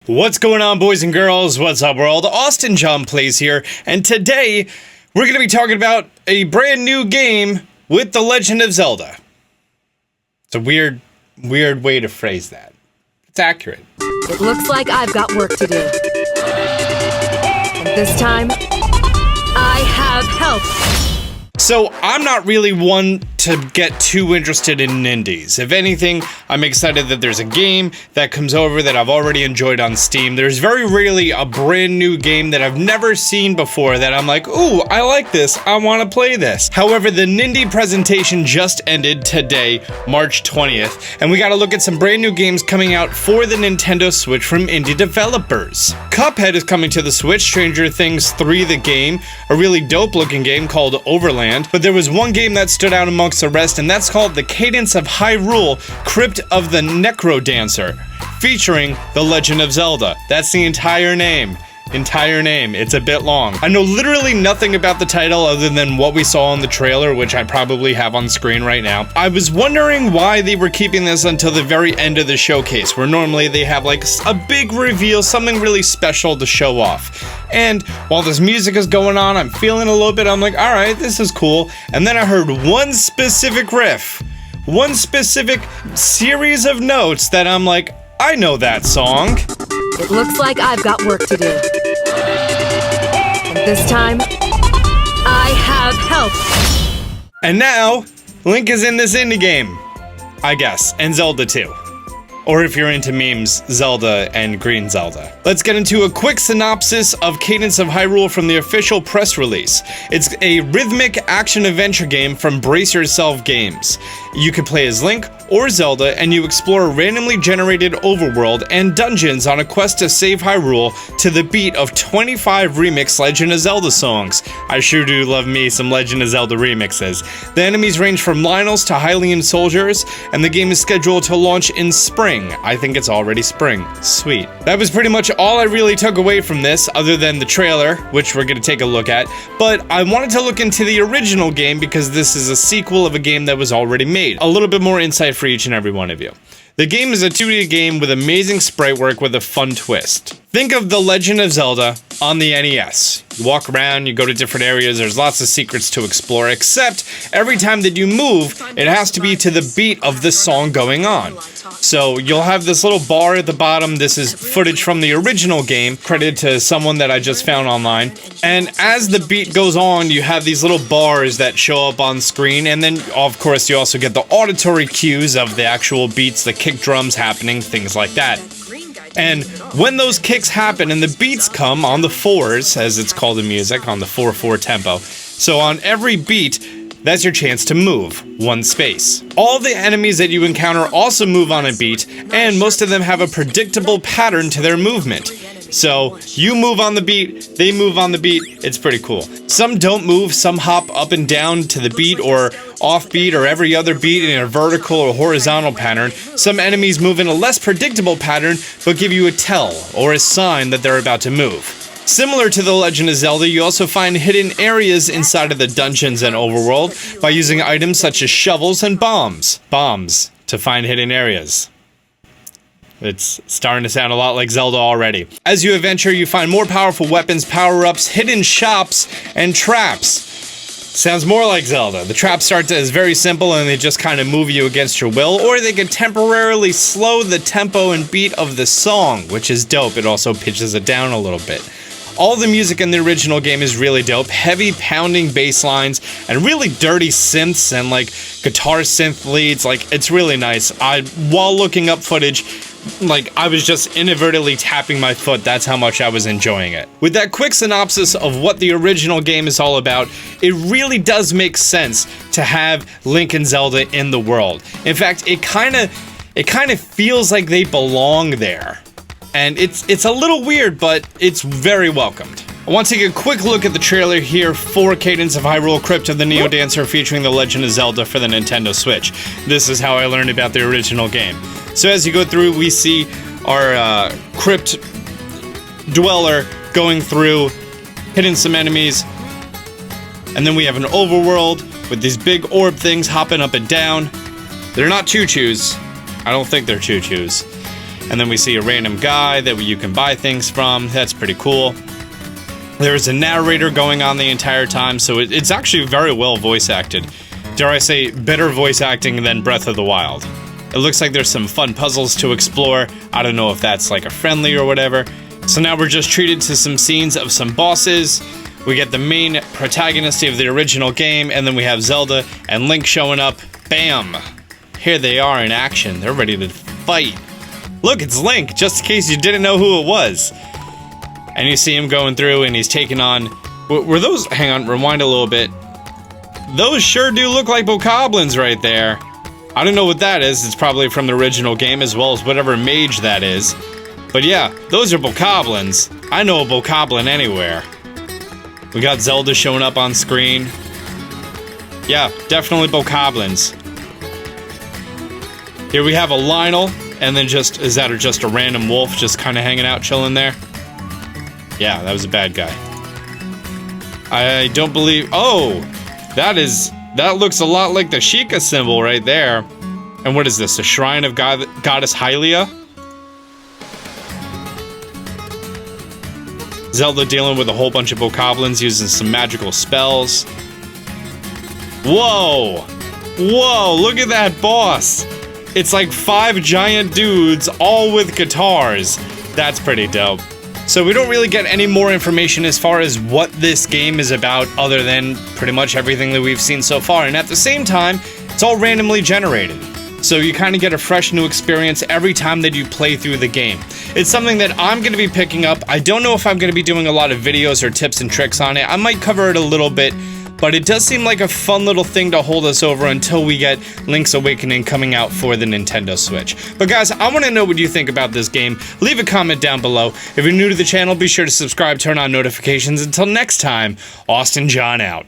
What's going on, boys and girls? What's up, world? Austin John Plays here, and today we're going to be talking about a brand new game with the Legend of Zelda. It's a weird way to phrase that. It's accurate. It looks like I've got work to do. And this time, I have help. So, I'm not really one to get too interested in indies. If anything, I'm excited that there's a game that comes over that I've already enjoyed on Steam. There's very rarely a brand new game that I've never seen before that I'm like, ooh, I like this, I want to play this. However, the Nindy presentation just ended today, March 20th, and we gotta look at some brand new games coming out for the Nintendo Switch from indie developers. Cuphead is coming to the Switch, Stranger Things 3 the game, a really dope looking game called Overland, but there was one game that stood out amongst the rest, and that's called the Cadence of Hyrule, Crypt of the NecroDancer, featuring the Legend of Zelda. That's the entire name. It's a bit long. I know literally nothing about the title other than what we saw in the trailer, which I probably have on screen right now. I was wondering why they were keeping this until the very end of the showcase, where normally they have like a big reveal, something really special to show off. And while this music is going on, I'm feeling a little bit, I'm like, all right, this is cool. And then I heard one specific riff, one specific series of notes that I'm like, I know that song. It looks like I've got work to do. And this time, I have help. And now, Link is in this indie game, I guess, and Zelda too. Or if you're into memes, Zelda and Green Zelda. Let's get into a quick synopsis of Cadence of Hyrule from the official press release. It's a rhythmic action-adventure game from Brace Yourself Games. You can play as Link or Zelda, and you explore a randomly generated overworld and dungeons on a quest to save Hyrule to the beat of 25 remixed Legend of Zelda songs. I sure do love me some Legend of Zelda remixes. The enemies range from Lynels to Hyrulean Soldiers, and the game is scheduled to launch in spring. I think it's already spring. Sweet. That was pretty much all I really took away from this, other than the trailer, which we're gonna take a look at, but I wanted to look into the original game because this is a sequel of a game that was already made. A little bit more insight for each and every one of you. The game is a 2D game with amazing sprite work with a fun twist. Think of The Legend of Zelda on the NES. You walk around, you go to different areas, there's lots of secrets to explore, except every time that you move, it has to be to the beat of the song going on. So you'll have this little bar at the bottom. This is footage from the original game, credited to someone that I just found online. And as the beat goes on, you have these little bars that show up on screen, and then of course you also get the auditory cues of the actual beats, the kick drums happening, things like that. And when those kicks happen and the beats come on the fours, as it's called in music, on the 4/4 tempo, so on every beat, that's your chance to move one space. All the enemies that you encounter also move on a beat, and most of them have a predictable pattern to their movement. So you move on the beat, they move on the beat, it's pretty cool. Some don't move, some hop up and down to the beat or off beat or every other beat in a vertical or horizontal pattern. Some enemies move in a less predictable pattern, but give you a tell or a sign that they're about to move. Similar to The Legend of Zelda, you also find hidden areas inside of the dungeons and overworld by using items such as shovels and bombs. Bombs to find hidden areas. It's starting to sound a lot like Zelda already. As you adventure, you find more powerful weapons, power-ups, hidden shops, and traps. Sounds more like Zelda. The traps start as very simple and they just kind of move you against your will, or they can temporarily slow the tempo and beat of the song, which is dope. It also pitches it down a little bit. All the music in the original game is really dope. Heavy pounding bass lines and really dirty synths and like guitar synth leads. Like, it's really nice. While looking up footage, like, I was just inadvertently tapping my foot. That's how much I was enjoying it. With that quick synopsis of what the original game is all about, it really does make sense to have Link and Zelda in the world. In fact, it kind of feels like they belong there. And it's a little weird, but it's very welcomed. I want to take a quick look at the trailer here for Cadence of Hyrule, Crypt of the NecroDancer, featuring the Legend of Zelda for the Nintendo Switch. This is how I learned about the original game. So as you go through, we see our Crypt dweller going through, hitting some enemies, and then we have an overworld with these big orb things hopping up and down. They're not choo-choos. I don't think they're choo-choos. And then we see a random guy that you can buy things from. That's pretty cool. There's a narrator going on the entire time, so it's actually very well voice acted. Dare I say, better voice acting than Breath of the Wild. It looks like there's some fun puzzles to explore. I don't know if that's like a friendly or whatever. So now we're just treated to some scenes of some bosses. We get the main protagonist of the original game, and then we have Zelda and Link showing up. Bam! Here they are in action. They're ready to fight. Look, it's Link, just in case you didn't know who it was. And you see him going through, and he's taking on... Were those... Hang on, rewind a little bit. Those sure do look like bokoblins right there. I don't know what that is. It's probably from the original game, as well as whatever mage that is. But yeah, those are bokoblins. I know a bokoblin anywhere. We got Zelda showing up on screen. Yeah, definitely bokoblins. Here we have a Lynel, and then just... Is that just a random wolf just kind of hanging out, chilling there? Yeah, that was a bad guy. I don't believe... Oh! That looks a lot like the Sheikah symbol right there. And what is this? A shrine of Goddess Hylia? Zelda dealing with a whole bunch of bokoblins using some magical spells. Whoa! Whoa, look at that boss! It's like 5 giant dudes, all with guitars. That's pretty dope. So we don't really get any more information as far as what this game is about other than pretty much everything that we've seen so far. And at the same time, it's all randomly generated. So you kind of get a fresh new experience every time that you play through the game. It's something that I'm going to be picking up. I don't know if I'm going to be doing a lot of videos or tips and tricks on it. I might cover it a little bit, but it does seem like a fun little thing to hold us over until we get Link's Awakening coming out for the Nintendo Switch. But guys, I want to know what you think about this game. Leave a comment down below. If you're new to the channel, be sure to subscribe, turn on notifications. Until next time, Austin John out.